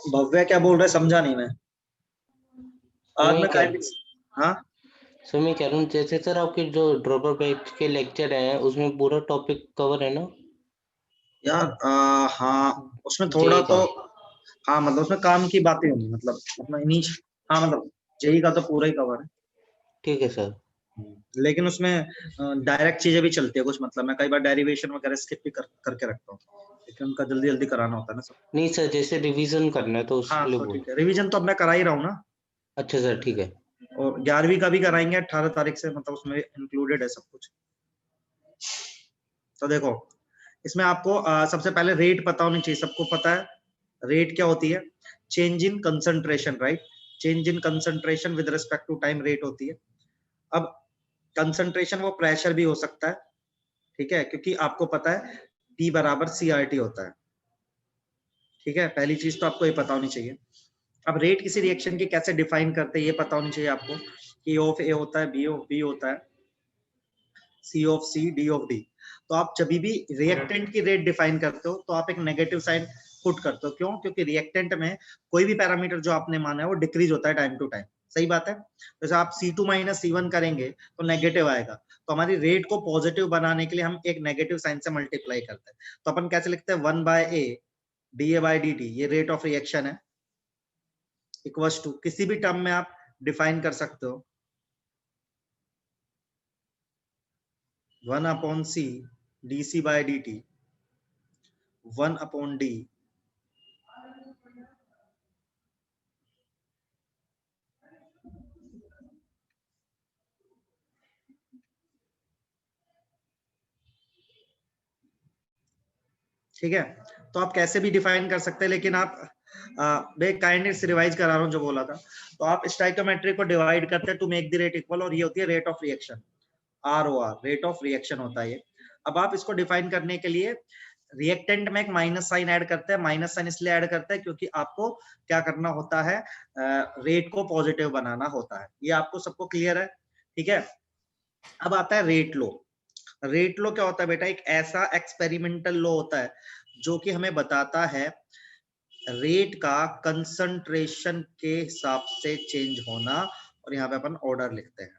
भव्य क्या बोल रहे समझा नहीं मैं। आज मैं हाँ सर मैं कह रहा हूँ जैसे सर आपके जो ड्रॉपर बैच के लेक्चर हैं उसमें पूरा टॉपिक कवर है ना यार हाँ उसमें थोड़ा जेई का? तो हाँ मतलब उसमें काम की बातें होंगी, मतलब अपना इनिश हाँ मतलब जेई का तो पूरा ही कवर है। ठीक है सर। लेकिन उसमें डायरेक्ट चीजें भी चलती है कुछ, मतलब मैं कई बार डेरिवेशन वगैरह स्किप भी करके रखता हूँ, लेकिन उनका जल्दी जल्दी कराना होता है ना सब। नहीं सर जैसे रिवीजन करना है तो हाँ उसके लिए तो बोल। ठीक है, रिवीजन तो अब मैं करा ही रहा हूँ ना। अच्छा सर ठीक है। और 11वीं का भी कराएंगे 18 तारीख से, मतलब उसमें इंक्लूडेड है सब कुछ। तो देखो इसमें आपको सबसे पहले रेट पता होनी चाहिए, सबको पता है रेट क्या होती है। Change in concentration, right. Change in concentration with respect to time rate होती है। अब कंसंट्रेशन वो प्रेशर भी हो सकता है, ठीक है, क्योंकि आपको पता है P बराबर CRT होता है, ठीक है। पहली चीज तो आपको ये पता होनी चाहिए। अब रेट किसी रिएक्शन की कैसे डिफाइन करते हैं ये पता होनी चाहिए आपको, कि ऑफ ए होता है, बी ऑफ बी होता है, C of C, D of D. तो आप जब भी रिएक्टेंट की रेट डिफाइन करते हो तो आप एक नेगेटिव साइन पुट करते हो, क्यों? क्योंकि रिएक्टेंट में कोई भी पैरामीटर जो आपने माना है वो डिक्रीज होता है टाइम टू टाइम, सही बात है। जैसे आप C2 माइनस C1 करेंगे तो नेगेटिव आएगा, तो हमारी रेट को पॉजिटिव बनाने के लिए हम एक नेगेटिव साइन से मल्टीप्लाई करते हैं। तो अपन कैसे लिखते हैं, 1/a DA/dt, ये रेट ऑफ रिएक्शन है, इक्वल्स टू किसी भी टर्म में आप डिफाइन कर सकते हो 1/c dC/dt, 1/d ठीक है। तो आप कैसे भी डिफाइन कर सकते हैं, लेकिन आप मैं काइंडली रिवाइज करा रहा हूँ जो बोला था। तो आप स्टाइकोमेट्री को डिवाइड करते हैं to make the rate equal, और ये होती है rate of reaction, ROR, rate of reaction होता है ये। अब आप इसको डिफाइन करने के लिए रिएक्टेंट में एक माइनस साइन ऐड करते हैं। माइनस साइन इसलिए ऐड करते हैं क्योंकि आपको क्या करना होता है, रेट को पॉजिटिव बनाना होता है। ये आपको सबको क्लियर है, ठीक है। अब आता है रेट लो। रेट लो क्या होता है बेटा, एक ऐसा एक्सपेरिमेंटल लॉ होता है जो कि हमें बताता है रेट का कंसंट्रेशन के हिसाब से चेंज होना। और यहाँ पे अपन ऑर्डर लिखते हैं।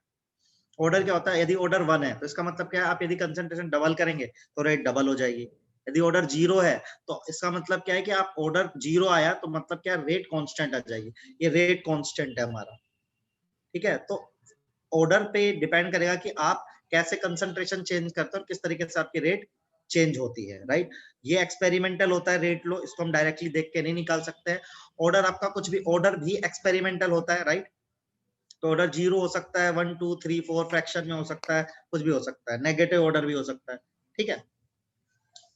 ऑर्डर क्या होता है, यदि ऑर्डर 1 है तो इसका मतलब क्या है, आप यदि कंसंट्रेशन डबल करेंगे तो रेट डबल हो जाएगी। यदि ऑर्डर 0 है तो इसका मतलब क्या है कि आप ऑर्डर 0 आया तो मतलब क्या, रेट कांस्टेंट आ जाएगी। ये रेट कांस्टेंट है हमारा, ठीक है। तो ऑर्डर पे डिपेंड करेगा कि आप कैसे कंसंट्रेशन चेंज करते हो और किस तरीके से आपकी रेट चेंज होती है, राइट। ये एक्सपेरिमेंटल होता है रेट लो, इसको हम डायरेक्टली देख के नहीं निकाल सकते हैं। ऑर्डर आपका कुछ भी, ऑर्डर भी एक्सपेरिमेंटल होता है, राइट। तो ऑर्डर 0 हो सकता है, 1 2 3 4 फ्रैक्शन में हो सकता है, कुछ भी हो सकता है, नेगेटिव ऑर्डर भी हो सकता है, ठीक है।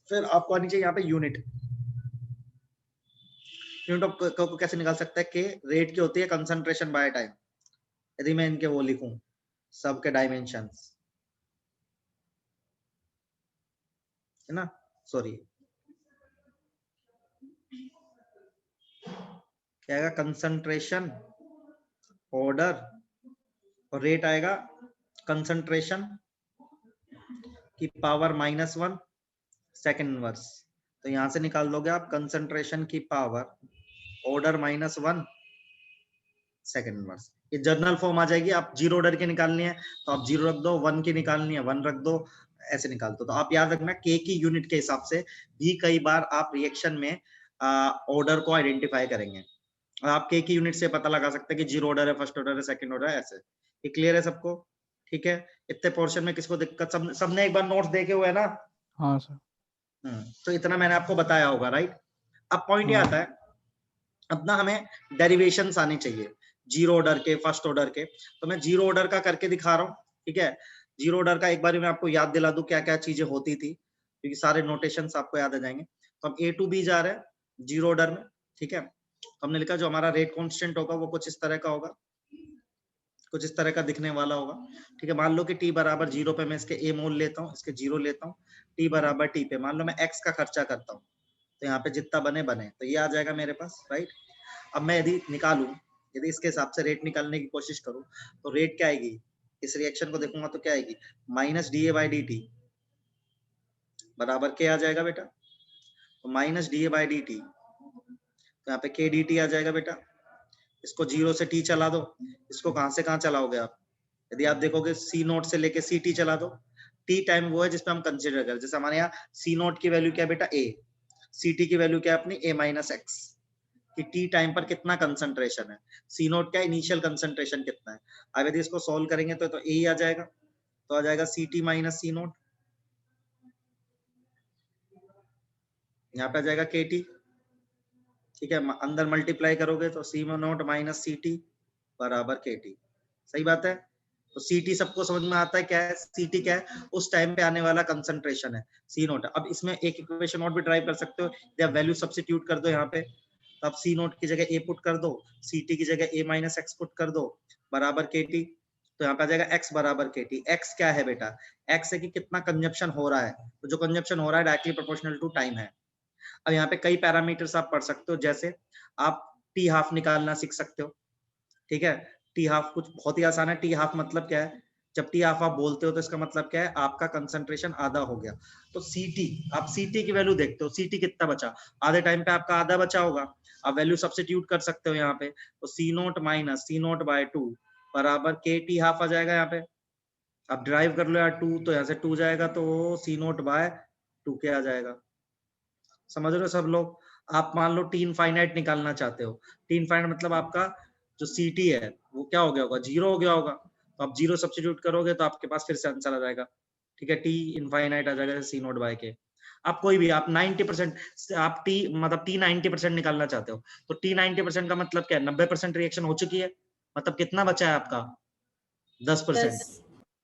फिर आपको आनी चाहिए यहाँ पे यूनिट। यूनिट ऑफ को कैसे निकाल सकते हैं, कि रेट की होती है कंसंट्रेशन बाय टाइम। यदि मैं इनके वो लिखूं सबके डायमेंशंस, है ना, सॉरी क्या आएगा, कंसंट्रेशन, ऑर्डर, और रेट आएगा कंसंट्रेशन की पावर -1 सेकंड इनवर्स। तो यहां से निकाल दोगे आप कंसंट्रेशन की पावर ऑर्डर -1 सेकंड इनवर्स। ये जर्नल फॉर्म आ जाएगी। आप 0 ऑर्डर की निकालनी है तो आप 0 रख दो, 1 की निकालनी है 1 रख दो, ऐसे निकाल दो। तो आप याद रखना के की यूनिट के हिसाब से भी कई बार आप रिएक्शन में ऑर्डर को आइडेंटिफाई करेंगे। और आप के की यूनिट से पता लगा सकते हैं कि 0 ऑर्डर है, फर्स्ट ऑर्डर है, सेकंड ऑर्डर है, ऐसे। ये क्लियर है सबको, ठीक है। इतने पोर्शन में किसको दिक्कत, सबने एक बार नोट्स देखे हुए है ना? हाँ सर। तो इतना मैंने आपको बताया होगा, राइट। अब पॉइंट ये हाँ। आता है, अपना हमें डेरिवेशंस आने चाहिए 0 ऑर्डर के, फर्स्ट ऑर्डर के। तो मैं 0 ऑर्डर का करके दिखा रहा हूँ, ठीक है। 0 ऑर्डर का एक बार मैं आपको याद दिला दूं क्या क्या चीजें होती थी, क्योंकि सारे नोटेशंस आपको याद आ जाएंगे। तो हम A to B जा रहे हैं, जीरो ऑर्डर में, ठीक है। हमने लिखा जो हमारा रेट कांस्टेंट होगा वो कुछ इस तरह का होगा, कुछ इस तरह का दिखने वाला होगा, ठीक है। मान लो कि t बराबर 0 पे मैं इसके a मोल लेता हूँ, इसके 0 लेता हूँ, t बराबर t पे मान लो मैं x का खर्चा करता हूँ, तो यहाँ पे जितना बने बने, तो ये आ जाएगा मेरे पास, राइट। अब मैं यदि निकालूं, यदि इसके हिसाब से रेट निकालने की कोशिश करूं, तो रेट क्या आएगी, इस रिएक्शन को देखूंगा तो क्या आएगी, minus D A by D T बराबर क्या आ जाएगा बेटा, तो minus D A by D T, तो यहाँ पे के डी टी आ जाएगा बेटा। इसको 0 से t चला दो, इसको कहां से कहां चलाओगे आप, यदि आप देखोगे सी नोट से लेके सी टी चला दो, टी टाइम वो है जिसपे हम कंसिडर करें, जैसे हमारे यहाँ सी नोट की वैल्यू क्या है बेटा a, सी टी की वैल्यू क्या है अपनी a माइनस एक्स, कि टी टाइम पर कितना कंसंट्रेशन है, सी नोट का इनिशियल कंसंट्रेशन कितना है। अब यदि इसको सॉल्व करेंगे तो ए ही आ जाएगा, तो आ जाएगा सी टी माइनस सी नोट, यहाँ पे आ जाएगा के टी, ठीक है। अंदर मल्टीप्लाई करोगे तो सी नोट माइनस सी टी बराबर के टी, सही बात है। तो सी टी सबको समझ में आता है क्या है, सी टी क्या है, उस टाइम पे आने वाला कंसंट्रेशन है, सी नोट। अब इसमें एक इक्वेशन और भी ड्राइव कर सकते हो, या वैल्यू सब्स्टिट्यूट कर दो यहाँ पे, तो अब सी नोट की जगह ए पुट कर दो, सी टी की जगह ए माइनस एक्स पुट कर दो बराबर के टी, तो यहाँ पे आ जाएगा एक्स बराबर के टी। एक्स क्या है बेटा, एक्स है कि कितना कंजप्शन हो रहा है, तो जो कंजप्शन हो रहा है डायरेक्टली प्रोपोर्शनल टू टाइम है। अब यहाँ पे कई पैरामीटर्स आप पढ़ सकते हो, जैसे आप टी हाफ निकालना सीख सकते हो, ठीक है। टी हाफ कुछ बहुत ही आसान है, टी हाफ मतलब क्या है, जब टी हाफ आप बोलते हो तो इसका मतलब क्या है, आपका कंसंट्रेशन आधा हो गया। तो सीटी, आप सीटी की वैल्यू देखते हो, सीटी कितना बचा, आधे टाइम पे आपका आधा बचा होगा, आप वैल्यू सब्स्टिट्यूट कर सकते हो यहाँ पे, तो सी नोट माइनस सी नोट बाय 2 बराबर के टी हाफ आ जाएगा यहाँ पे। अब ड्राइव कर लो यार 2, तो यहाँ से 2 जाएगा, तो सी नोट बाय 2 के आ जाएगा। समझ रहे हो सब लोग। आप मान लो टी इनफाइनाइट निकालना चाहते हो, टी इनफाइनाइट मतलब आपका जो सी टी है वो क्या हो गया होगा, 0 हो गया होगा, तो आप 0 सब्स्टिट्यूट करोगे तो आपके पास फिर से आंसर आ जाएगा, ठीक है। टी इनफाइनाइट आ जाएगा सी नोट बाय के। आप कोई भी, आप 90% आप टी मतलब टी 90% निकालना चाहते हो, तो टी 90% का मतलब क्या है, 90% रिएक्शन हो चुकी है, मतलब कितना बचा है आपका 10%,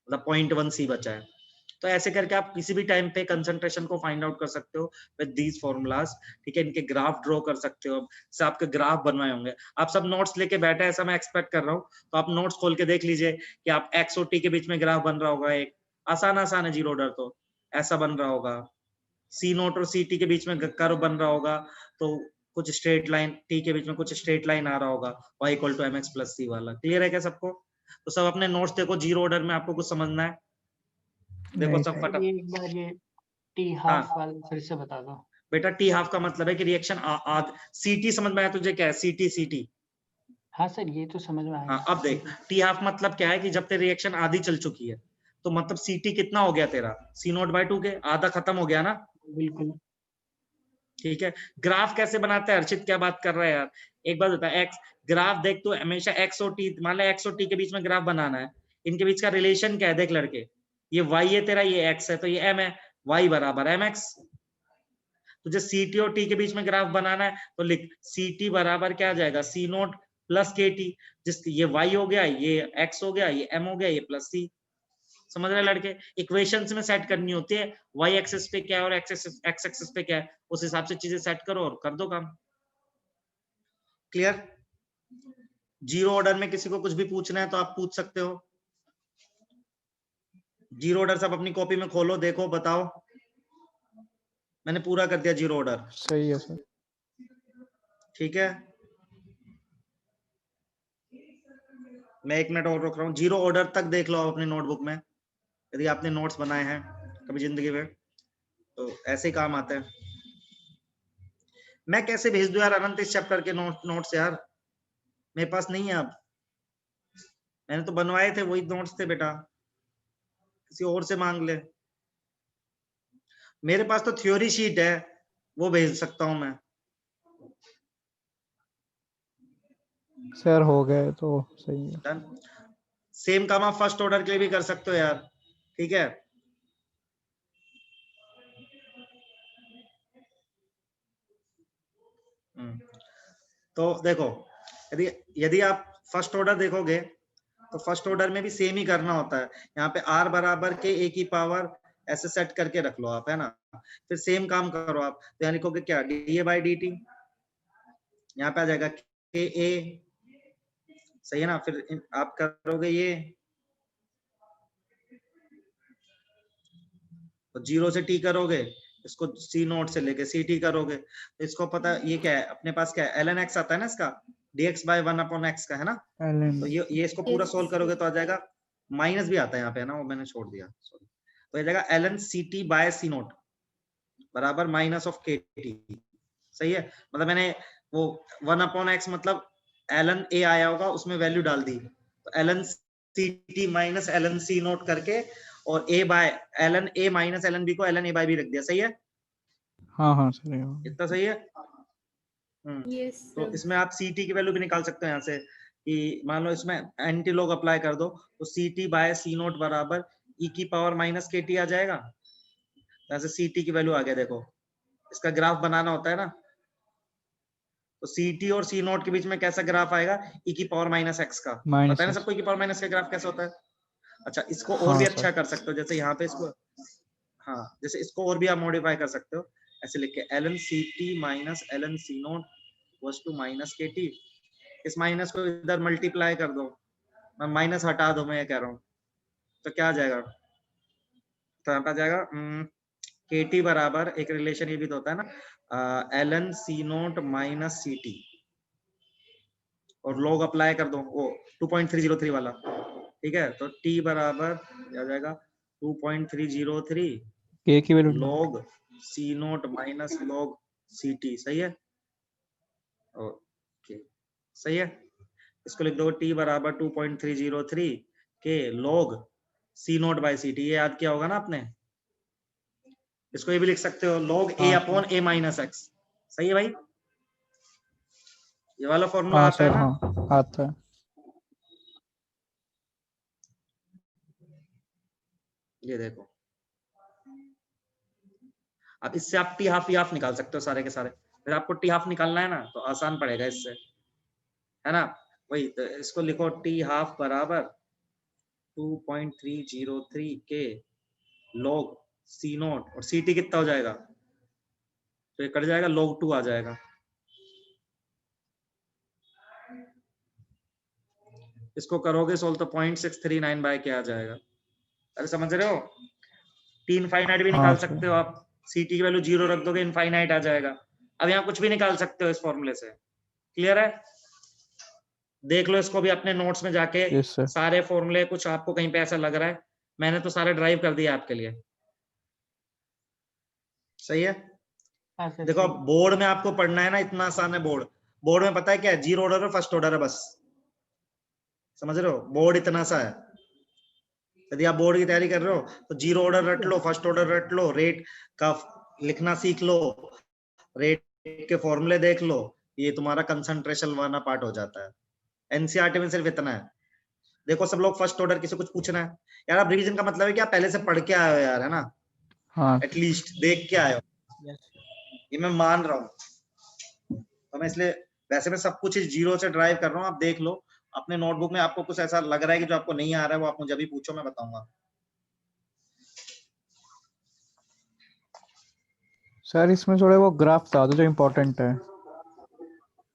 मतलब 0.1 सी बचा है। तो ऐसे करके आप किसी भी टाइम पे कंसंट्रेशन को फाइंड आउट कर सकते हो विद दीज फॉर्मूलाज, ठीक है। इनके ग्राफ ड्रॉ कर सकते हो, से आपके ग्राफ बनवाए होंगे। आप सब नोट्स लेके बैठे, ऐसा मैं एक्सपेक्ट कर रहा हूँ, तो आप नोट्स खोल के देख लीजिए कि आप एक्स और टी के बीच में ग्राफ बन रहा होगा, एक आसान आसान है, जीरो ऑर्डर तो ऐसा बन रहा होगा, सी नोट और सी टी के बीच में कर्व बन रहा होगा, तो कुछ स्ट्रेट लाइन, टी के बीच में कुछ स्ट्रेट लाइन आ रहा होगा, y equal to mx plus C वाला। क्लियर है क्या सबको? तो सब अपने नोट्स देखो, जीरो ऑर्डर में आपको कुछ समझना है, देखो नहीं सब सर। फटा। एक बार ये टी हाँ हाफ वाला फिर से बता दो। बेटा, टी हाफ का मतलब है कि रिएक्शन सीटी समझ में आया तुझे, क्या है सीटी, सीटी। हाँ सर, ये तो समझ में आया। हाँ अब देख, टी हाफ मतलब क्या है कि जब तेरी रिएक्शन आधी चल चुकी है, तो मतलब सीटी कितना हो गया तेरा, सी नोट बाय 2 के आधा खत्म हो गया ना, बिल्कुल। ठीक है। ग्राफ कैसे बनाते हैं, अर्चित क्या बात कर रहा है यार, एक बात बता, एक्स ग्राफ देख, तो हमेशा एक्स और टी, मान लो एक्स और टी के बीच में ग्राफ बनाना है, इनके बीच का रिलेशन क्या है देख लड़के, ये वाई है तेरा, ये एक्स है, तो ये एम है, वाई बराबर एम एक्स। तुझे सी टी और टी के बीच में ग्राफ बनाना है, तो लिख सी टी बराबर क्या आ जाएगा, सी नोट प्लस के टी, जिस ये वाई हो गया, ये एक्स हो गया, ये एम हो गया, ये प्लस सी। समझ रहे लड़के, इक्वेशंस में सेट करनी होती है, वाई एक्सिस पे क्या है और एक्स एक्सिस पे क्या है, उस हिसाब से चीजें सेट करो और कर दो काम। क्लियर? जीरो ऑर्डर में किसी को कुछ भी पूछना है तो आप पूछ सकते हो। जीरो ऑर्डर सब अपनी कॉपी में खोलो, देखो, बताओ। मैंने पूरा कर दिया जीरो ऑर्डर। सही है सर। ठीक है, मैं 1 मिनट और रोक रहा हूँ। जीरो ऑर्डर तक देख लो अपनी नोटबुक में, यदि आपने नोट्स बनाए हैं कभी जिंदगी में, तो ऐसे ही काम आते हैं। मैं कैसे भेज दूं यार अनंत इस चैप्टर के नोट्स यार, मेरे पास नहीं है। अब मैंने तो बनवाए थे, वही नोट्स थे बेटा, किसी और से मांग ले। मेरे पास तो थ्योरी शीट है, वो भेज सकता हूं मैं। सर हो गए तो सही है। डन। सेम काम आप फर्स्ट ऑर्डर के लिए भी कर सकते हो यार, ठीक है। तो देखो, यदि आप फर्स्ट ऑर्डर देखोगे तो फर्स्ट ऑर्डर में भी सेम ही करना होता है। यहाँ पे r बराबर के a की पावर ऐसे सेट करके रख लो आप, है ना। फिर सेम काम करो आप, तो यहाँ लिखोगे क्या, D A by D T यहाँ पे आ जाएगा के ए, सही है ना। फिर आप करोगे ये तो 0 से टी करोगे, इसको सी नोट से लेके सी टी करोगे, तो इसको पता ये क्या है अपने पास, क्या है ln x आता है ना इसका, dx by 1/x का है ना। तो ये इसको पूरा सोल्व करोगे तो आ जाएगा, माइनस भी आता है यहाँ पे ना, वो मैंने छोड़ दिया सॉरी। तो आ जाएगा ln ct by c note बराबर माइनस ऑफ के टी, सही है। मतलब मैंने वो 1/x मतलब ln a आया होगा उसमें वैल्यू डाल दी, तो ln ct minus ln c naught करके और a by ln a minus ln b को ln a बाय b रख दिया, सही है। हाँ हाँ सही है। इतना सही है। तो इसमें आप ct की वैल्यू भी निकाल सकते हो यहाँ से, कि मान लो इसमें एंटी लॉग अप्लाई कर दो तो ct बाय c नोट बराबर e की पावर माइनस के टी आ जाएगा। यहाँ से ct की वैल्यू आ गया, देखो इसका ग्राफ बनाना होता है ना, तो ct और c नोट के बीच में कैसा ग्राफ आएगा, e की पावर माइनस x का, पता है ना सबको e की पावर माइनस का ग्राफ कैसा होता है। अच्छा इसको और भी अच्छा कर सकते हो, जैसे यहाँ पे इसको, हाँ जैसे इसको और भी आप मॉडिफाई कर सकते हो, ऐसे लिख के ln ct minus ln c naught equals to minus k t. इस माइनस को इधर मल्टीप्लाई कर दो, मैं माइनस हटा दो, मैं ये कह रहा हूँ, तो क्या आ जाएगा, तो यहाँ पे आ जाएगा के टी बराबर, एक रिलेशन ये भी तो होता है ना, ln c naught minus c t, और लॉग अप्लाई कर दो वो 2.303 वाला, ठीक है। तो t बराबर आ जाएगा 2.303 के की value log c naught minus log ct, सही है। ओके सही है। इसको लिख दो t बराबर 2.303 के log c naught by ct, ये याद किया होगा ना आपने। इसको ये भी लिख सकते हो log a upon a minus x, सही है भाई, ये वाला फॉर्मूला हाँ आता है सर, ना। हाँ आता है। ये देखो, अब इससे आप टी हाफ हाफ निकाल सकते हो सारे के सारे, फिर आपको टी हाफ निकालना है ना तो आसान पड़ेगा इससे, है ना। वही तो इसको लिखो टी हाफ बराबर 2.303 के log c नोट, और सी टी कितना हो जाएगा, तो ये कट जाएगा, log 2 आ जाएगा। इसको करोगे सोल्व तो 0.639 बाय क्या आ जाएगा, अरे समझ रहे हो। टी इनफाइनाइट भी निकाल सकते हो आप, सी टी की वैल्यू 0 रख दोगे इनफाइनाइट आ जाएगा। अब यहाँ कुछ भी निकाल सकते हो इस फॉर्मूले से, क्लियर है। देख लो इसको भी अपने नोट्स में जाके, सारे फॉर्मूले, कुछ आपको कहीं पे ऐसा लग रहा है, मैंने तो सारे ड्राइव कर दिया आपके लिए, सही है। देखो बोर्ड में आपको पढ़ना है ना, इतना आसान है बोर्ड, बोर्ड में पता है क्या है, जीरो ऑर्डर और फर्स्ट ऑर्डर है बस, समझ रहे हो, बोर्ड इतना सा है। यदि आप बोर्ड की तैयारी कर रहे हो तो जीरो ऑर्डर रट लो, फर्स्ट ऑर्डर रट लो, रेट का लिखना सीख लो, रेट के फॉर्मूले देख लो, ये तुम्हारा कंसंट्रेशन वाला पार्ट हो जाता है। एनसीईआरटी में सिर्फ इतना है। देखो सब लोग फर्स्ट ऑर्डर, किसी कुछ पूछना है यार, आप रिवीजन का मतलब है कि आप पहले से पढ़ के आए हो यार, है ना, एटलीस्ट देख के आए हो, ये मैं मान रहा हूँ। तो मैं इसलिए, वैसे मैं सब कुछ इस जीरो से ड्राइव कर रहा हूँ, आप देख लो अपने नोटबुक में, आपको कुछ ऐसा लग रहा है कि जो आपको नहीं आ रहा है वो आप मुझे अभी पूछो, मैं बताऊंगा। सर इसमें थोड़े वो ग्राफ बता दो जो इम्पोर्टेंट है।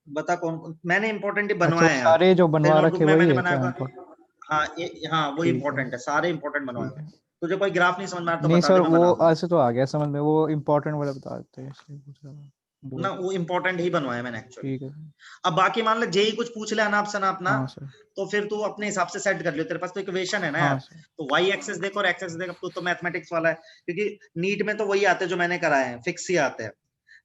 बता कौन, मैंने इम्पोर्टेंट ही बनवाए हैं सारे जो बनवा नोटबुक रखे में, वही मैंने है बनाया क्या? हुआ, हाँ ये, हाँ वो इम्पोर्टेंट है, सारे इम्पोर्टेंट बनवाए हुए। तुझे कोई ग्राफ नहीं समझ में आ रहा तो नहीं बता सर, दे, मैं वो बना दूंगा ऐसे तो आ गया समझ में, वो इम्पोर्टेंट वाले बता देते हैं इसलिए पूछ रहा था। ना, वो इम्पोर्टेंट ही बनवाए मैंने एक्चुअली। ठीक है। अब बाकी मान ले जेई कुछ पूछ ले अनाप शनाप ना, हाँ सर। तो फिर तू अपने हिसाब से सेट कर लियो, तेरे पास तो इक्वेशन है ना हाँ यार, सर। तो वाई एक्सेस देख और एक्स एक्सेस देख, अब तो मैथमेटिक्स वाला है, क्योंकि नीट में तो वही आते हैं जो मैंने कराए हैं, फिक्स ही आते हैं।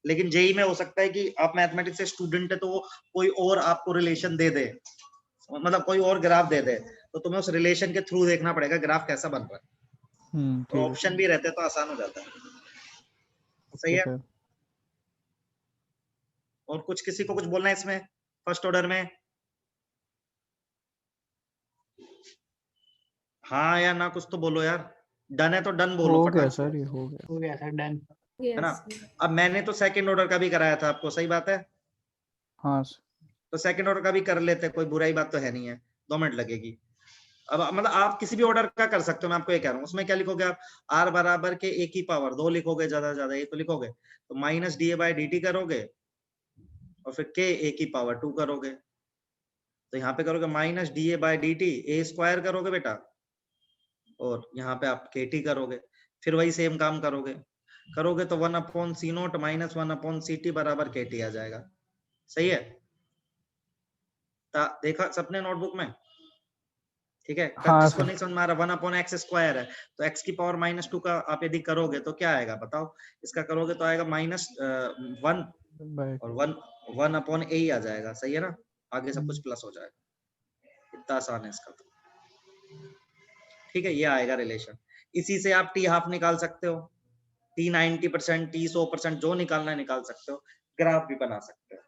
लेकिन जेई में हो सकता है कि आप मैथमेटिक्स से स्टूडेंट है तो वो कोई और आपको रिलेशन दे दे, मतलब कोई और ग्राफ दे दे, तो तुम्हें उस रिलेशन के थ्रू देखना पड़ेगा ग्राफ कैसा बन रहा है, तो ऑप्शन भी रहते तो आसान हो जाता है, सही है। और कुछ किसी को कुछ बोलना है इसमें फर्स्ट ऑर्डर में, हाँ या ना, कुछ तो बोलो यार, डन है तो डन बोलो, हो गया फटाक से। सर, ये हो गया सर, डन है ना। अब मैंने तो सेकंड ऑर्डर का भी कराया था आपको, सही बात है। हाँ तो सेकंड ऑर्डर का भी कर लेते, कोई बुराई बात तो है नहीं है, 2 मिनट लगेगी। अब मतलब आप किसी भी ऑर्डर का कर सकते हो, मैं आपको ये कह रहा हूँ, उसमें क्या लिखोगे आप, r बराबर के a की पावर 2 लिखोगे, ज्यादा से ज्यादा ये तो लिखोगे, तो minus D A by D T करोगे, और फिर k a की पावर 2 करोगे, तो यहाँ पे करोगे माइनस dA/dt a स्क्वायर करोगे बेटा, और यहाँ पे आप kt करोगे, फिर वही सेम काम करोगे तो 1/c0 माइनस 1/ct बराबर kt आ जाएगा। सही है, देखा सबने नोटबुक में? ठीक है, हाँ जिसको सर। नहीं समझ में आ रहा 1/x स्क्वायर है, तो x की पावर -2 का आप यदि करोगे तो क्या आएगा बताओ? इसका करोगे तो आएगा -1 बाय और 1/a ही आ जाएगा। सही है ना, आगे सब कुछ प्लस हो जाएगा। इतना आसान है इसका तो। ठीक है, ये आएगा रिलेशन। इसी से आप t हाफ निकाल सकते हो, t 90%, t 100%, जो निकालना है निकाल सकते हो, ग्राफ भी बना सकते हो।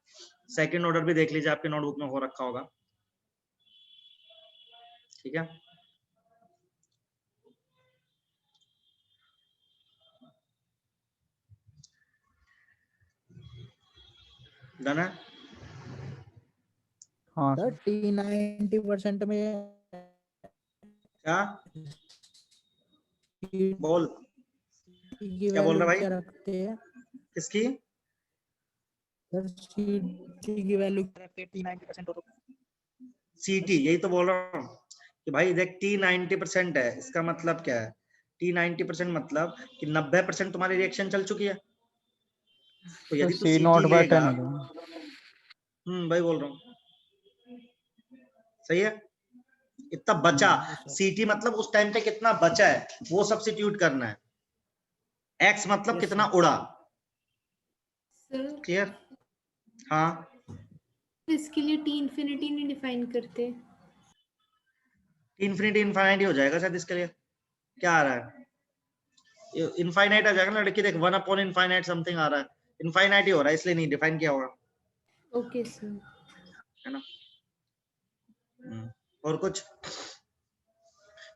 सेकंड ऑर्डर भी देख लीजिए, आपके नोटबुक में हो रखा होगा। ठीक है, डन है। हाँ सर सर। टी 90% में क्या टी बोल, की क्या बोल वैल्यू रहा भाई? क्या रखते हैं? किसकी? सर टी की वैल्यू क्या रखते हैं? टी 90% हो तो ct, यही तो बोल रहा हूँ कि भाई देख t 90% है, इसका मतलब क्या है? t 90% मतलब कि 90% तुम्हारी रिएक्शन चल चुकी है, तो यदि तू ct लेगा, C0/10 होगा। भाई बोल रहा हूँ। सही है, इतना बचा, ct मतलब उस टाइम पे कितना बचा है वो सब्स्टिट्यूट करना है, x मतलब कितना उड़ा। Sir clear? हाँ, इसके लिए टी इन्फिनिटी नहीं डिफाइन करते? इन्फिनिटी इनफाइनाइट ही हो जाएगा शायद इसके लिए। क्या आ रहा है? इनफाइनाइट आ जाएगा ना लड़की, देख 1/इनफाइनाइट समथिंग आ रहा है, इनफाइनाइट ही हो रहा है, इसलिए नहीं डिफाइन किया होगा, ओके सर। है ना। और कुछ?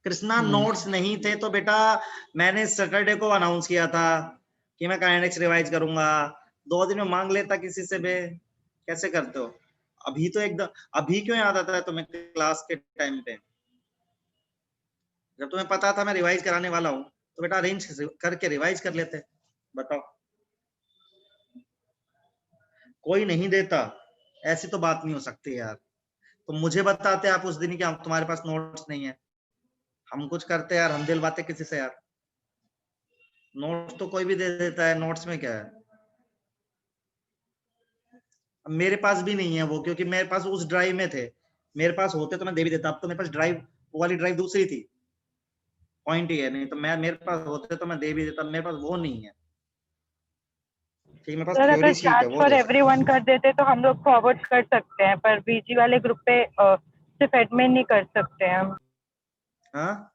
कृष्णा नोट्स नहीं थे तो बेटा मैंने सैटरडे को अनाउंस किया था कि मैं काइनेटिक्स रिवाइज करूंगा, 2 दिन में मांग लेता किसी से भी। कैसे करते हो? अभी तो एकदम, अभी क्यों याद आता है तुम्हें क्लास के टाइम पे? जब तुम्हें पता था मैं रिवाइज कराने वाला हूँ तो बेटा अरेंज करके रिवाइज कर लेते। बताओ, कोई नहीं देता, ऐसी तो बात नहीं हो सकती यार। तो मुझे बताते आप उस दिन कि तुम्हारे पास नोट्स नहीं है, हम कुछ करते यार, हम दिलवाते किसी से यार। नोट्स तो कोई भी दे देता है, नोट्स में क्या है? अब मेरे पास भी नहीं है वो, क्योंकि मेरे पास उस ड्राइव में थे, मेरे पास होते तो मैं दे भी देता। अब तो मेरे पास ड्राइव, वो वाली ड्राइव दूसरी थी, पॉइंट ही है। नहीं तो मैं, मेरे पास होते तो मैं दे भी देता, मेरे पास वो नहीं है। ठीक है, मेरे पास सर थ्योरी अगर शीट है, चार्ज वो फॉर दे एवरीवन कर देते तो हम लोग फॉरवर्ड कर सकते हैं, पर बीजी वाले ग्रुप पे सिर्फ एडमिन नहीं कर सकते हैं हम। हाँ,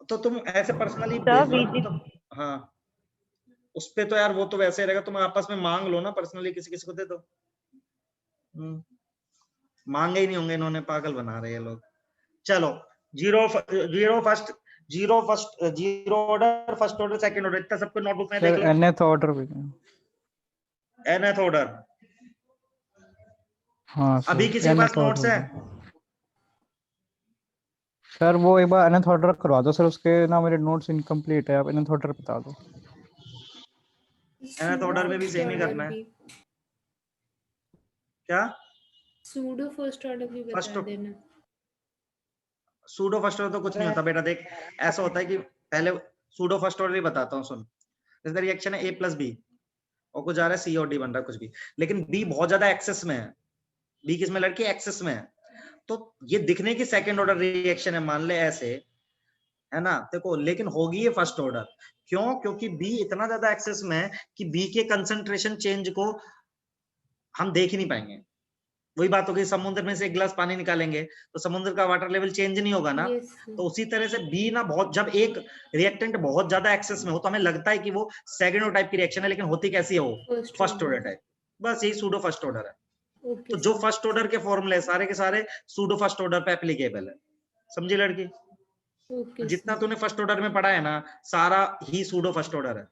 तो तुम ऐसे पर्सनली सर भेज दो ना बीजी तो। हाँ, उस पे तो यार वो तो वैसे रहेगा, तुम आपस में मांग लो ना, पर्सनली किसी किसी को दे दो। मांगे ही नहीं होंगे इन्होंने, पागल बना रहे हैं लोग। चलो, zero first, zero order, first order, second order, इतना सबको नोटबुक में देख सर लो। nth ऑर्डर भी। nth ऑर्डर, हाँ सर, अभी किसी के पास nth नोट्स ऑर्डर है? भी। सर वो एक बार nth ऑर्डर करवा दो सर, उसके ना मेरे नोट्स इनकम्प्लीट है, आप nth ऑर्डर बता दो। nth ऑर्डर में भी सेम ही करना है। क्या? सूडो फर्स्ट ऑर्डर भी फर्स्ट, बता देना। सूडो फर्स्ट ऑर्डर तो कुछ नहीं होता बेटा, देख ऐसा होता है कि पहले सूडो फर्स्ट ऑर्डर ही बताता हूँ, सुन। जैसे रिएक्शन है a + b और कुछ जा रहा है c और d बन रहा है कुछ भी, लेकिन b बहुत ज्यादा एक्सेस में है, b किसमें लड़की एक्सेस में है, तो ये दिखने की सेकंड ऑर्डर रिएक्शन है, मान ले ऐसे, है ना। देखो, लेकिन होगी ये फर्स्ट ऑर्डर, क्यों? क्योंकि b इतना ज्यादा एक्सेस में है कि b के कंसंट्रेशन चेंज को हम देख ही नहीं पाएंगे। वही बात होगी, समुद्र में से एक गिलास पानी निकालेंगे तो समुद्र का वाटर लेवल चेंज नहीं होगा ना। Yes, तो उसी तरह से बी ना, बहुत, जब एक रिएक्टेंट बहुत ज्यादा एक्सेस में हो तो हमें लगता है कि वो सेकंड टाइप की रिएक्शन है, लेकिन होती कैसी है वो फर्स्ट ऑर्डर टाइप। बस यही सूडो फर्स्ट ऑर्डर है। ओके तो जो फर्स्ट ऑर्डर के फॉर्मूले सारे के सारे सूडो फर्स्ट ऑर्डर पे एप्लीकेबल है, समझी लड़की? ओके जितना तूने फर्स्ट ऑर्डर में पढ़ा है ना, सारा ही सूडो फर्स्ट ऑर्डर है।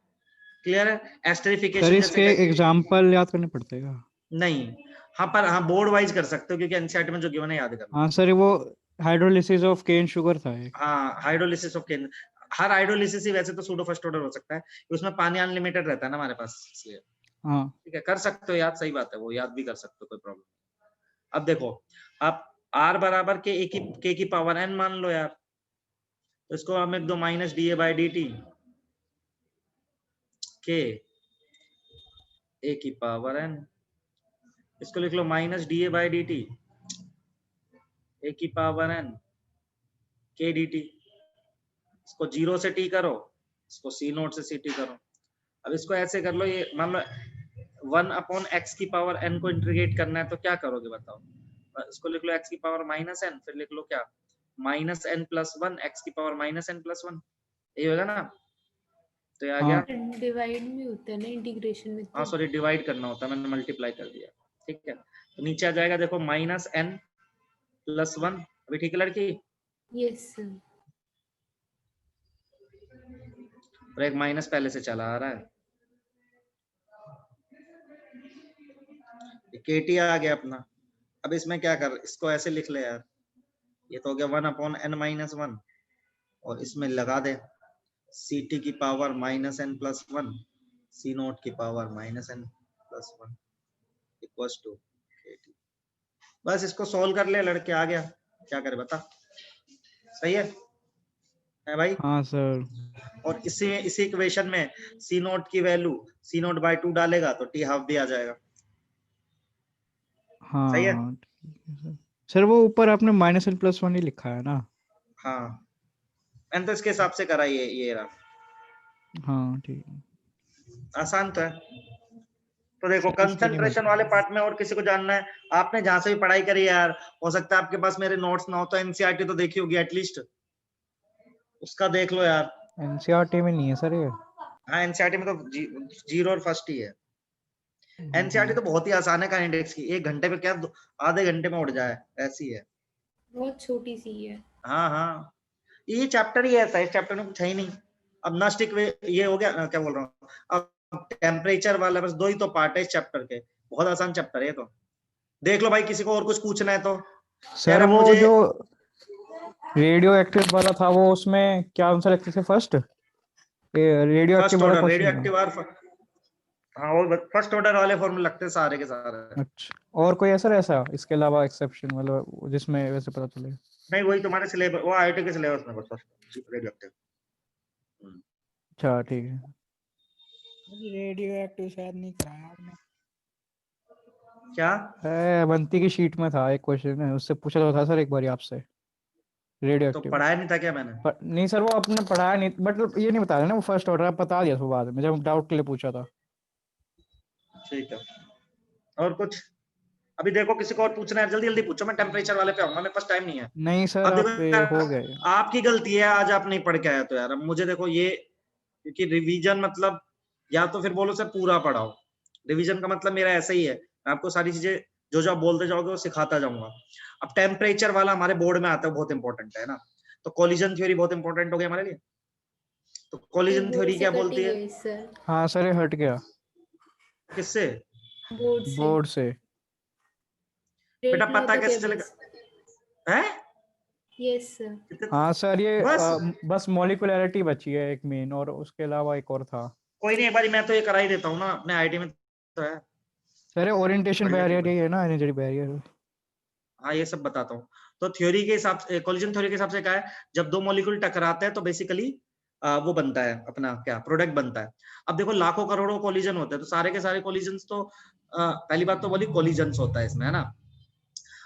क्लियर है? सर एस्टेरिफिकेशन इसके जैसे एग्जांपल याद करने पड़ते हैं? नहीं, हाँ, पर हाँ बोर्ड वाइज कर सकते हो, क्योंकि एनसीईआरटी में जो गिवन है याद करना। हाँ सर, वो हाइड्रोलिसिस ऑफ केन शुगर था एक। हाँ, हाइड्रोलिसिस ऑफ केन, हर हाइड्रोलिसिस ही वैसे तो सूडो फर्स्ट ऑर्डर हो सकता है, उसमें पानी अनलिमिटेड रहता है ना हमारे पास, इसलिए। हाँ ठीक है, कर सकते हो याद, सही बात है, वो याद भी कर सकते हो, कोई प्रॉब्लम। अब देखो, आप r बराबर k की पावर n मान लो यार, तो इसको हम लिख दो माइनस da/dt k a की पावर n, इसको लिख लो माइनस da/dt a की पावर n k dt। इसको 0 से t करो, इसको c0 से ct करो। अब इसको ऐसे कर लो, ये मान लो 1/x की पावर n को इंटीग्रेट करना है, तो क्या करोगे बताओ? इसको लिख लो x की पावर माइनस n, फिर लिख लो क्या, माइनस n प्लस 1 x की पावर माइनस n प्लस 1, ये होगा ना? तो ये आ गया। डिवाइड में होता है ना इंटीग्रेशन में, हाँ तो सॉरी, डिवाइड करना होता है, मैंने मल्टीप्लाई कर दिया। ठीक है, तो नीचे आ जाएगा देखो माइनस n प्लस 1। अभी ठीक है लड़की? Yes sir. और एक माइनस पहले से चला आ रहा है, KT आ गया अपना। अब इसमें क्या कर, इसको ऐसे लिख ले यार, ये तो हो गया 1/n-1, और इसमें लगा दे CT की power minus n plus 1 C0 की power minus n plus 1 equals to KT। बस इसको सोल्व कर ले लड़के, आ गया। क्या करे बता, सही है भाई? हाँ सर। और इसी इक्वेशन में C0 की वैल्यू C0/2 डालेगा तो T हाफ भी आ जाएगा। हाँ सही है? ठीक है सर। सर वो ऊपर आपने -n+1 ही लिखा है ना? हाँ, मैंने तो इसके हिसाब से करा, ये रहा, हाँ ठीक है। आसान तो है। तो देखो, सर इसके लिए कंसंट्रेशन वाले पार्ट में और किसी को जानना है, आपने जहां से भी पढ़ाई करी है यार, हो सकता है आपके पास मेरे नोट्स ना हो, तो एनसीईआरटी तो देखी होगी एटलीस्ट, उसका देख लो यार। एनसीईआरटी में नहीं है सर ये? हाँ, एनसीईआरटी में तो 0 और फर्स्ट ही है। एनसीईआरटी तो बहुत ही आसान है काइनेटिक्स की, 1 घंटे में क्या, आधे घंटे में उड़ जाए, ऐसी है। बहुत छोटी सी है। हाँ हाँ, ये चैप्टर ही ऐसा है, इस चैप्टर में कुछ है ही नहीं। अब नस्टिक ये हो गया, क्या बोल रहा हूँ, अब टेम्परेचर वाला, बस 2 ही तो पार्ट है इस चैप्टर के, बहुत आसान चैप्टर है ये तो। देख लो भाई, किसी को और कुछ पूछना है तो। सर यार, अब वो मुझे जो रेडियो एक्टिव वाला था, वो उसमें क्या आंसर लिखते थे फर्स्ट? रेडियो फर्स्ट एक्टिव वाला ऑर्डर क्वेश्चन रेडियो था। एक्टिव और हाँ, वो फर्स्ट ऑर्डर वाले फॉर्मूले लगते हैं सारे के सारे। अच्छा, और कोई है सर ऐसा इसके अलावा एक्सेप्शन मतलब जिसमें वैसे पता चले? नहीं, वही तुम्हारे सिलेबस, वो आईआईटी के सिलेबस में बस रेडियो एक्टिव। अच्छा ठीक है। रेडियो एक्टिव शायद नहीं कराया आपने। क्या? अवंती की शीट में था एक क्वेश्चन है, उससे पूछा तो था सर एक बार आपसे, रेडियो तो एक्टिव। पढ़ाया नहीं था क्या मैंने? नहीं सर, वो आपने पढ़ाया नहीं, मतलब ये नहीं बताया ना वो फर्स्ट ऑर्डर, आप बता दिया था बाद में जब डाउट के लिए पूछा था। ठीक है, और कुछ? अभी देखो, किसी को और पूछना है जल्दी जल्दी पूछो, मैं टेम्परेचर वाले पे आऊंगा, मेरे पास टाइम नहीं है। नहीं सर, अब आप देखो ये हो गए। आपकी गलती है, आज आप नहीं पढ़ के आया तो यार। अब मुझे देखो ये, क्योंकि रिवीजन मतलब, या तो फिर बोलो सर पूरा पढ़ाओ, रिवीजन का मतलब मेरा ऐसा ही है, मैं आपको सारी चीजें जो आप बोलते जाओगे वो सिखाता जाऊंगा। अब टेम्परेचर वाला हमारे बोर्ड में आता है, बहुत इंपॉर्टेंट है ना, तो कोलिजन थ्योरी बहुत इंपॉर्टेंट हो गया हमारे लिए। तो कोलिजन बोर्ड थ्योरी से क्या कट बोलती ही है? गई सर, हाँ सर, ये हट गया किससे? बोर्ड से। बोर्ड से। बेटा देख लो पता तो कैसे टेबल्स। चलेगा? है? Yes sir. हाँ सर, ये बस बस मॉलिक्यूलरिटी बची है एक मेन, और उसके अलावा एक और था। कोई नहीं, एक बार मैं तो ये करा ही देता हूँ ना, अपने आईटी में तो है। सर ओरिएंटेशन पढ़ लेते बैरियर हैं। ही है ना, एनर्जी बैरियर। हाँ, ये सब बताता हूँ। तो थ्योरी के हिसाब से, कोलिजन थ्योरी के हिसाब से क्या है, जब 2 मॉलिक्यूल टकराते हैं तो बेसिकली वो बनता है अपना क्या, प्रोडक्ट बनता है। अब देखो, लाखों करोड़ों कोलिजन होते हैं, तो सारे के सारे कोलिजन तो पहली बात तो बोली कोलिजन होता है इसमें, है ना।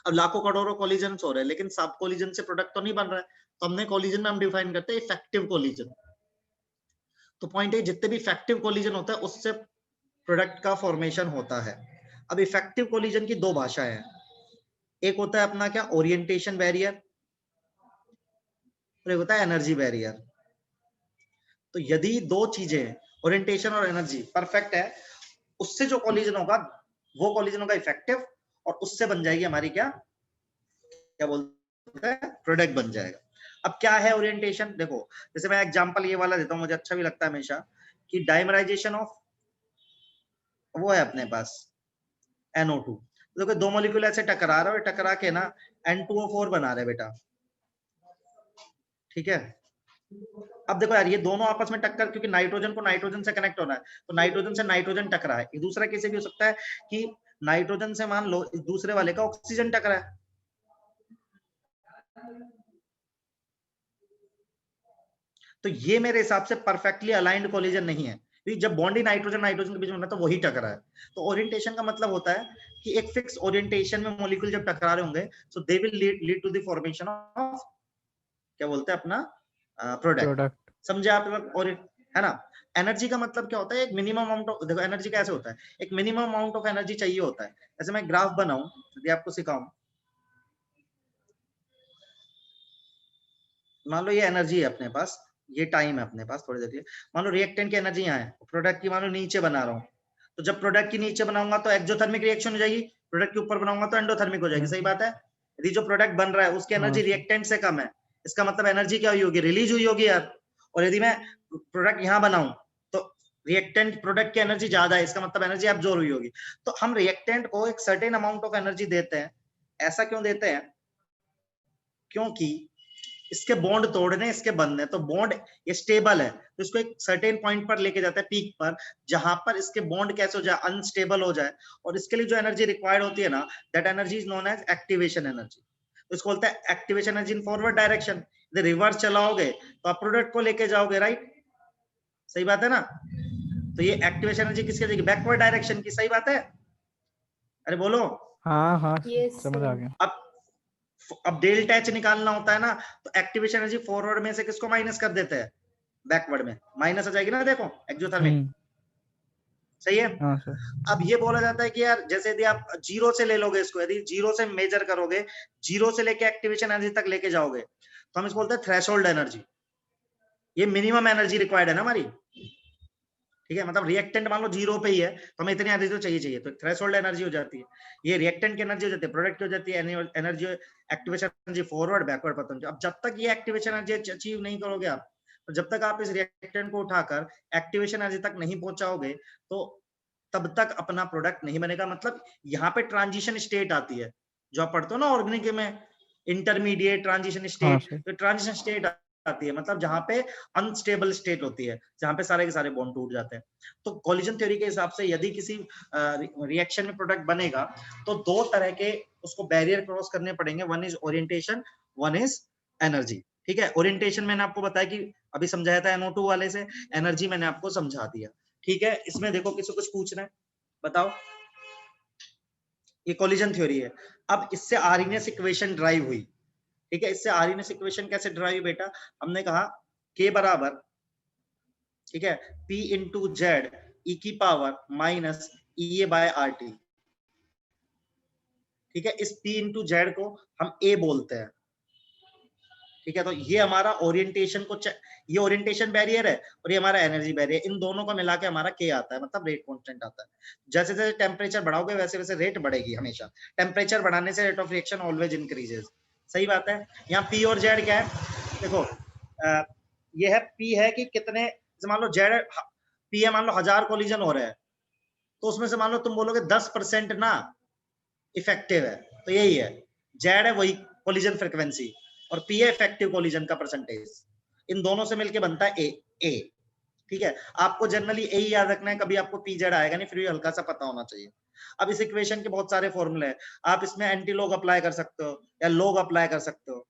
अब लाखों करोड़ों कोलिजन हो रहे हैं, लेकिन सब कोलिजन से प्रोडक्ट तो नहीं बन रहा है, तो हमने कोलिजन में हम डिफाइन करते हैं इफेक्टिव कोलिजन। तो पॉइंट है, जितने भी इफेक्टिव कोलिजन होता है उससे प्रोडक्ट का फॉर्मेशन होता है। अब इफेक्टिव कोलिजन की 2 भाषाएं हैं, एक होता है अपना क्या, ओरिएंटेशन बैरियर, और एक होता है एनर्जी बैरियर। तो यदि 2 चीजें, ओरिएंटेशन और एनर्जी परफेक्ट है, उससे जो कोलिजन होगा वो कोलिजन होगा इफेक्टिव, और उससे बन जाएगी हमारी क्या क्या बोलते हैं, प्रोडक्ट बन जाएगा। अब क्या है ओरिएंटेशन? देखो, जैसे मैं एग्जांपल ये वाला देता हूं, मुझे अच्छा भी लगता है हमेशा, कि डाइमराइजेशन ऑफ, वो है अपने पास NO2। देखो, 2 मॉलिक्यूल ऐसे टकरा रहे हो, टकरा के ना N2O4 बना रहे बेटा, ठीक है। अब देखो यार, ये दोनों आपस में टक्कर, क्योंकि नाइट्रोजन को नाइट्रोजन से कनेक्ट होना है, तो नाइट्रोजन से नाइट्रोजन टकरा है। एक दूसरा कैसे भी हो सकता है कि नाइट्रोजन से मान लो इस दूसरे वाले का ऑक्सीजन टकरा है। तो ये मेरे हिसाब से परफेक्टली अलाइंड कोलिजन नहीं है, क्योंकि जब बॉन्ड ही नाइट्रोजन नाइट्रोजन के बीच में होना है तो वही टकरा है। तो ओरिएंटेशन का मतलब होता है कि एक फिक्स ओरिएंटेशन में मॉलिक्यूल जब टकरा रहे होंगे, so they will lead to the formation of, क्या बोलते हैं अपना, प्रोडक्ट। प्रोडक्ट। समझे आप लोग? और है ना, एनर्जी का मतलब क्या होता है, एक मिनिमम अमाउंट ऑफ, देखो एनर्जी कैसे होता है, एक मिनिमम अमाउंट ऑफ एनर्जी चाहिए होता है। जैसे मैं ग्राफ बनाऊं, यदि आपको सिखाऊं, मान लो ये एनर्जी है अपने पास, ये टाइम है अपने पास, थोड़ी देर के लिए मान लो रिएक्टेंट की एनर्जी यहाँ है, प्रोडक्ट की मान लो नीचे बना रहा हूँ, तो जब प्रोडक्ट की नीचे बनाऊंगा तो एक्सोथर्मिक रिएक्शन हो जाएगी, प्रोडक्ट के ऊपर बनाऊंगा तो एंडोथर्मिक हो जाएगी। सही बात है? यदि जो प्रोडक्ट बन रहा है उसकी एनर्जी रिएक्टेंट से कम है, इसका मतलब एनर्जी क्या हुई होगी, रिलीज हुई होगी यार। और यदि मैं प्रोडक्ट यहाँ बनाऊं तो रिएक्टेंट प्रोडक्ट की एनर्जी ज्यादा है, इसका मतलब एनर्जी एब्जॉर्ब हुई होगी। तो हम रिएक्टेंट को एक सर्टेन अमाउंट ऑफ एनर्जी देते हैं। ऐसा क्यों देते हैं? क्योंकि इसके बॉन्ड तोड़ने, इसके बनने, तो बॉन्ड ये स्टेबल है, तो इसको एक सर्टेन पॉइंट पर लेके जाता है, पीक पर, जहां पर इसके बॉन्ड कैसे हो जाए, अनस्टेबल हो जाए। और इसके लिए जो एनर्जी रिक्वायर्ड होती है ना, that energy is known as activation energy. तो इसको बोलते हैं activation energy in forward direction. यदि रिवर्स चलाओगे तो आप प्रोडक्ट को लेके जाओगे, राइट? सही बात है ना? तो ये एक्टिवेशन एनर्जी किसके जाएगी, बैकवर्ड डायरेक्शन की। सही बात है? अरे बोलो। हाँ हाँ Yes, समझ आ गया। अब डेल्टा एच निकालना होता है ना, तो एक्टिवेशन एनर्जी फॉरवर्ड में से किसको माइनस कर देते हैं, बैकवर्ड में माइनस आ जाएगी ना, देखो एक्सोथर्मिक। सही है? हाँ सर। अब ये बोला जाता है कि यार जैसे यदि आप जीरो से ले लोगे इसको, यदि जीरो से मेजर करोगे, जीरो से लेके एक्टिवेशन एनर्जी तक लेके जाओगे, तो हम इसको बोलते हैं थ्रेशोल्ड एनर्जी। ये मिनिमम एनर्जी रिक्वायर्ड है ना हमारी, ठीक है? मतलब रिएक्टेंट मान लो जीरो पे ही है तो हमें इतनी एनर्जी तो चाहिए, तो थ्रेशोल्ड एनर्जी हो जाती है। ये रिएक्टेंट की एनर्जी हो जाती है, प्रोडक्ट की हो जाती है energy, activation energy forward backward पता नहीं। अब जब तक ये एक्टिवेशन एनर्जी अचीव नहीं करोगे आप, तो जब तक आप इस रिएक्टेंट को उठाकर एक्टिवेशन एनर्जी तक नहीं पहुंचाओगे, तो तब तक अपना प्रोडक्ट नहीं बनेगा। मतलब यहाँ पे ट्रांजिशन स्टेट आती है, जो आप पढ़ते हो ना ऑर्गेनिक में, इंटरमीडिएट ट्रांजिशन स्टेट। तो ट्रांजिशन स्टेट आती है, मतलब जहां पे अनस्टेबल स्टेट होती है, जहां पे सारे के सारे बॉन्ड टूट जाते हैं। तो कोलिजन थ्योरी के हिसाब से यदि किसी रिएक्शन में प्रोडक्ट बनेगा, तो दो तरह के उसको बैरियर क्रॉस करने पड़ेंगे, one is orientation, one is energy. ठीक है? ओरिएंटेशन मैंने आपको बताया कि अभी समझाया था NO2 वाले से, एनर्जी मैंने आपको समझा दिया। ठीक है? इसमें देखो किसी कुछ पूछना है, बताओ। ये कोलिजन थ्योरी है। अब इससे आर्हीनियस इक्वेशन ड्राइव हुई। ठीक है? इससे आर्हीनियस इक्वेशन कैसे ड्राइव बेटा? हमने कहा K बराबर, ठीक है, P इंटू जेड ई की power minus EA by RT। ठीक है? इस P इंटू जेड को हम A बोलते हैं। ठीक है? तो ये हमारा ओरिएंटेशन को, ये ओरिएंटेशन बैरियर है और ये हमारा एनर्जी बैरियर, इन दोनों को मिला के हमारा K आता है, मतलब रेट कांस्टेंट आता है। जैसे जैसे टेम्परेचर बढ़ाओगे वैसे वैसे रेट बढ़ेगी हमेशा। टेम्परेचर बढ़ाने से rate of reaction always increases. सही बात है? यहाँ P और Z क्या है? देखो ये है P है कि कितने, मान लो Z P है, मान लो 1000 कोलिजन हो रहे हैं, तो उसमें से मान लो तुम बोलोगे 10% ना इफेक्टिव है, तो यही है Z है वही कोलिजन फ्रीक्वेंसी, और P है इफेक्टिव कोलिजन का परसेंटेज। इन दोनों से मिलके बनता है A। ठीक है? आपको जनरली A ही याद रखना है, कभी आपको PZ आएगा नहीं, फिर भी हल्का सा पता होना चाहिए। अब इस इक्वेशन के बहुत सारे फॉर्मूले हैं, आप इसमें एंटी लॉग अप्लाई कर सकते हो या लॉग अप्लाई कर सकते हो।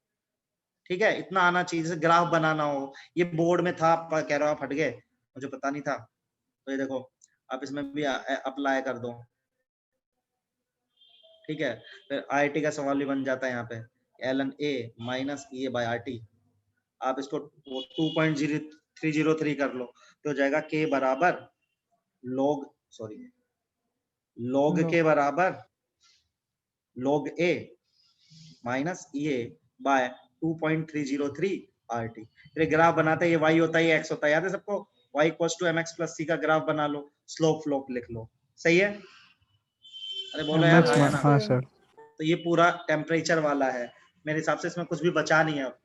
ठीक है? इतना आना चाहिए, जैसे ग्राफ बनाना हो, ये बोर्ड में था, कह रहा हूं फट गए, मुझे पता नहीं था, तो ये देखो आप इसमें भी अप्लाई कर दो। ठीक है? फिर IIT का सवाल भी बन जाता है यहाँ पे, ln A minus EA by RT। आप इसको 2.0303 कर लो तो हो जाएगा K बराबर log के बराबर log A minus EA by 2.303 RT। फिर ग्राफ बनाते हैं, ये y होता है, ये x होता है, याद है सबको? y equals to mx plus c का ग्राफ बना लो, स्लोप फ्लोप लिख लो। सही है? अरे बोलो यार, हाँ है ना? हाँ सर। तो ये पूरा टेम्परेचर वाला है, मेरे हिसाब से इसमें कुछ भी बचा नहीं है। अब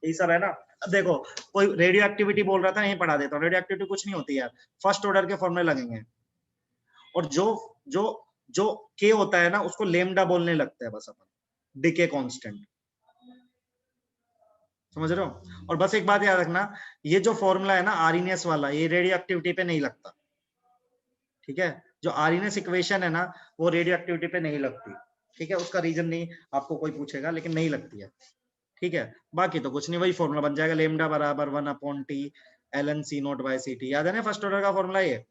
यही सब है ना। अब देखो कोई रेडियो एक्टिविटी बोल रहा था, नहीं पढ़ा देता हूँ। रेडियो एक्टिविटी कुछ नहीं होती यार, फर्स्ट ऑर्डर के फॉर्मूले लगेंगे, और जो जो जो K होता है ना उसको लेमडा बोलने लगता है बस अपन, डिके कांस्टेंट। समझ रहे हो? और बस एक बात याद रखना, ये जो फॉर्मूला है ना आरईएनएस वाला, ये रेडियो एक्टिविटी पे नहीं लगता, ठीक है? जो आरईएनएस इक्वेशन है ना वो रेडियो एक्टिविटी पे नहीं लगती, ठीक है? उसका रीजन नहीं आपको कोई पूछेगा, लेकिन नहीं लगती है, ठीक है? बाकी तो कुछ नहीं, वही फॉर्मूला बन जाएगा, लेमडा बराबर 1/T ln C naught by CT। याद है ना फर्स्ट ऑर्डर का फॉर्मूला ये?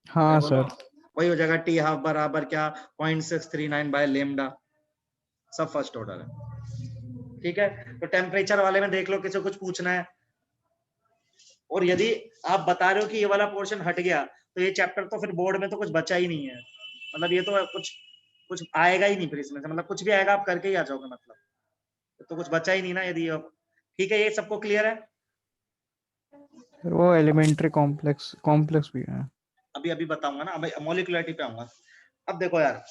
हाँ बोलो। सर। वही हो जाएगा T हाफ बराबर क्या 0.639 बाय लेमडा, सब फर्स्ट ऑर्डर है, ठीक है? तो टेम्परेचर वाले में देख लो किसी कुछ पूछना है, और यदि आप बता रहे हो कि ये वाला पोर्शन हट गया तो ये चैप्टर तो फिर बोर्ड में तो कुछ बचा ही नहीं है, मतलब ये तो कुछ आएगा ही नहीं फिर इसमें से, मतलब कुछ भी आएगा आप करके ही आ जाओगे, मतलब तो कुछ बचा ही नहीं ना यदि अब। ठीक है, ये सबको क्लियर है? सर वो एलिमेंट्री कॉम्प्लेक्स भी है। अभी अभी बताऊंगा ना, अब मॉलिक्यूलरिटी पे आऊंगा। अब देखो यार,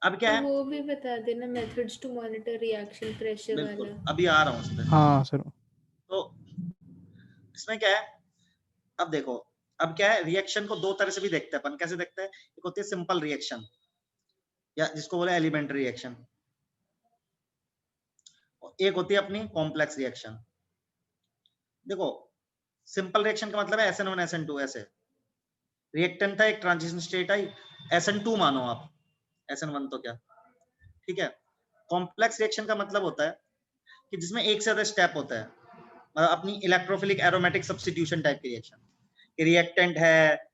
अब क्या तो है, वो भी बता देना, methods to monitor reaction pressure बिल्कुल वाला। अभी आ रहा हूँ उस पे। हाँ सर। तो इसमें क्या है, अब देखो, अब क्या है, रिएक्शन को दो तरह से भी देखते हैं अपन। कैसे देखते हैं? एक होती है सिंपल रिएक्शन, या जिसको बोले एलिमेंट्री रिएक्शन, एक होती है अपनी कॉम्प्लेक्स रिएक्शन। देखो, सिंपल रिएक्शन का मतलब है SN1 SN2 ऐसे, रिएक्टेंट था, एक ट्रांजिशन स्टेट आई, SN2 मानो आप, SN1 तो क्या, ठीक है? कॉम्प्लेक्स रिएक्शन का मतलब होता है कि जिसमें एक से ज्यादा स्टेप होता है, मतलब अपनी इलेक्ट्रोफिलिक एरोमेटिक सब्स्टिट्यूशन टाइप की रिएक्शन। रिएक्टेंट है,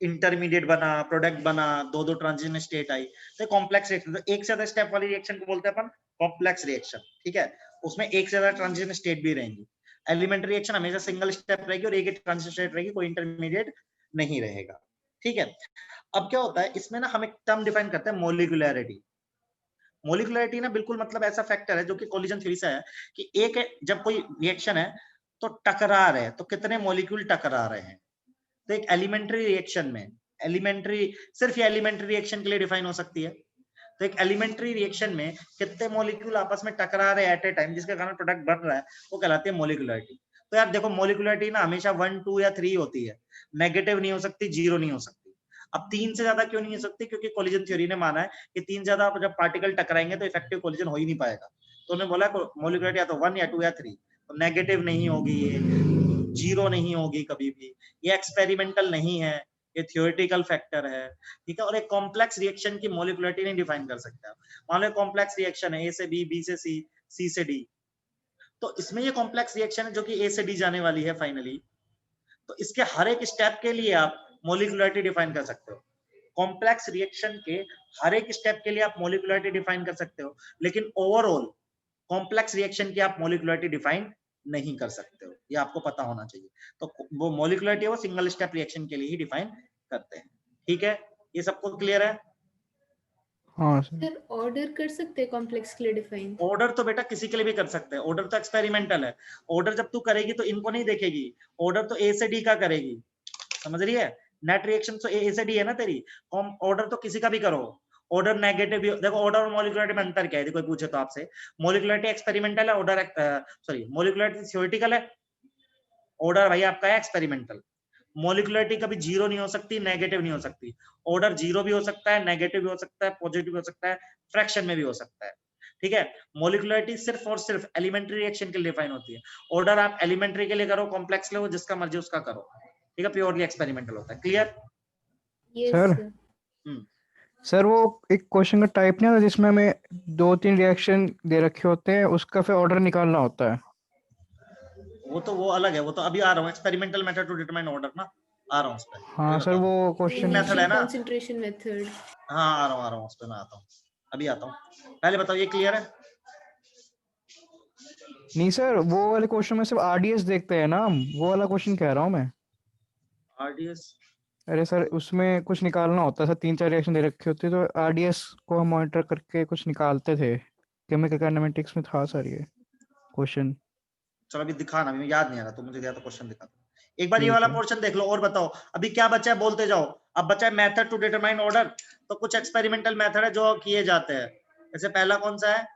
इंटरमीडिएट बना, प्रोडक्ट बना, दो दो ट्रांजिशन स्टेट आई, तो कॉम्प्लेक्स रिएक्शन। तो एक से ज्यादा स्टेप वाली रिएक्शन को बोलते हैं अपन कॉम्प्लेक्स रिएक्शन, ठीक है? उसमें एक से ज्यादा ट्रांजिशन स्टेट भी रहेंगी। एलिमेंट्री रिएक्शन हमेशा सिंगल स्टेप रहेगी और एक ही ट्रांजिशन स्टेट रहेगी, कोई इंटरमीडिएट नहीं रहेगा, ठीक है? अब क्या होता है इसमें ना, हम एक टर्म डिफाइन करते हैं मॉलिक्यूलैरिटी। मॉलिक्यूलैरिटी ना बिल्कुल मतलब ऐसा फैक्टर है जो कि कोलिजन थ्योरी से है कि एक है, जब कोई रिएक्शन है तो टकरा रहे हैं, तो कितने मॉलिक्यूल टकरा रहे हैं। तो एक एलिमेंट्री रिएक्शन में, एलिमेंट्री सिर्फ ये एलिमेंट्री रिएक्शन के लिए डिफाइन हो सकती है। तो एक एलिमेंट्री रिएक्शन में कितने मॉलिक्यूल आपस में टकरा रहे हैं एट ए टाइम, जिसके कारण प्रोडक्ट बन रहा है, वो कहलाती है मॉलिक्यूलरिटी। तो यार देखो, मॉलिक्यूलरिटी ना हमेशा 1, 2 या 3 होती है, नेगेटिव नहीं हो सकती, 0 नहीं हो सकती। अब 3 से ज्यादा क्यों नहीं हो सकती? क्योंकि कोलिजन थ्योरी ने माना है कि 3 ज्यादा जब पार्टिकल टकराएंगे तो इफेक्टिव कोलिजन हो ही नहीं पाएगा। तो उन्होंने बोला मॉलिक्यूलरिटी या तो 1 या 2 या 3, तो नेगेटिव नहीं होगी, ये 0 नहीं होगी कभी भी, ये एक्सपेरिमेंटल नहीं है, ये थियोरेटिकल फैक्टर है, ठीक है? और एक कॉम्प्लेक्स रिएक्शन की मॉलिक्यूलरिटी नहीं डिफाइन कर सकते आप। मान लो कॉम्प्लेक्स रिएक्शन है, ए से बी, बी से सी, सी से डी, तो इसमें ये कॉम्प्लेक्स रिएक्शन है जो कि ए से डी जाने वाली है फाइनली, तो इसके हर एक स्टेप के लिए आप मॉलिक्यूलरिटी डिफाइन कर सकते हो। कॉम्प्लेक्स रिएक्शन के हर एक स्टेप के लिए आप मॉलिक्यूलरिटी डिफाइन कर सकते हो, लेकिन ओवरऑल कॉम्प्लेक्स रिएक्शन की आप मॉलिक्यूलरिटी डिफाइन नहीं कर सकते हो, ये आपको पता होना चाहिए। तो वो मॉलिक्यूलरिटी वो सिंगल स्टेप रिएक्शन के लिए ही डिफाइन करते हैं, ठीक है? ये सबको क्लियर है? हाँ सर। सर ऑर्डर कर सकते हैं कॉम्प्लेक्स के लिए डिफाइन? ऑर्डर तो बेटा किसी के लिए भी कर सकते हैं, ऑर्डर तो एक्सपेरिमेंटल है। ऑर्डर जब तू करेगी तो इनको नहीं देखेगी, ऑर्डर तो ए से डी का करेगी, समझ रही है? नेट रिएक्शन तो ए से डी है ना तेरी, ऑर्डर तो किसी का भी करो। ऑर्डर नेगेटिव भी, देखो ऑर्डर और मॉलिक्यूलरिटी में अंतर क्या है, कोई पूछे तो आपसे, मॉलिक्यूलरिटी एक्सपेरिमेंटल है, ऑर्डर सॉरी मॉलिक्यूलरिटी थ्योरेटिकल है, ऑर्डर भाई आपका है एक्सपेरिमेंटल। मॉलिक्यूलरिटी कभी 0 नहीं हो सकती, नेगेटिव नहीं हो सकती। ऑर्डर 0 भी हो सकता है, नेगेटिव भी हो सकता है, पॉजिटिव भी हो सकता है, फ्रैक्शन में भी हो सकता है, ठीक है? मॉलिक्यूलरिटी सिर्फ और सिर्फ एलिमेंट्री रिएक्शन के लिए डिफाइन होती है। ऑर्डर आप एलिमेंट्री के लिए करो, कॉम्प्लेक्स ले, जिसका मर्जी उसका करो, ठीक है? प्योरली एक्सपेरिमेंटल होता है। Clear? Yes sir sir. Sir वो एक क्वेश्चन का टाइप नहीं आता जिसमें हमें 2-3 रिएक्शन दे रखे होते हैं, उसका फिर ऑर्डर निकालना होता है। वो अलग है, वो तो अभी आ रहा हूँ, experimental method to determine order ना, आ रहा हूँ उस पर। हाँ सर वो एक क्वेश्चन मेथड है ना, कंसंट्रेशन मेथड। हाँ आ रहा हूँ उस पर, मैं आता हूँ, अभी आता हूँ। पहले बताओ ये क्लियर है? नहीं सर, वो वाले क्वेश्चन में सिर्फ आरडीएस देखते हैं ना हम, वो वाला क्वेश्चन कह रहा हूँ मैं। आरडीएस अरे सर उसमें कुछ निकालना होता है सर, 3-4 रिएक्शन दे रखे होते तो आरडीएस को हम मॉनिटर करके कुछ निकालते थे। केमिकल काइनेमेटिक्स में था सर ये क्वेश्चन। चलो अभी दिखाना, अभी याद नहीं आ रहा, तो मुझे दिया तो क्वेश्चन दिखा दो एक बार, ये ठीक वाला है। पोर्शन देख लो और बताओ अभी क्या बचा है, बोलते जाओ। अब बचा है मेथड टू डिटरमाइन ऑर्डर, तो कुछ एक्सपेरिमेंटल मेथड है जो किए जाते हैं। जैसे पहला कौन सा है,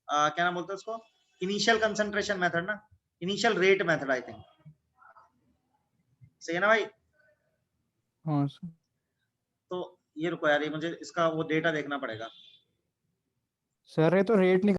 क्या नाम बोलते हैं उसको, इनिशियल कंसंट्रेशन मेथड ना, initial rate method, I think, सही है ना भाई? हाँ सर। तो ये रुको यार, ये मुझे इसका वो डेटा देखना पड़ेगा। सर ये तो रेट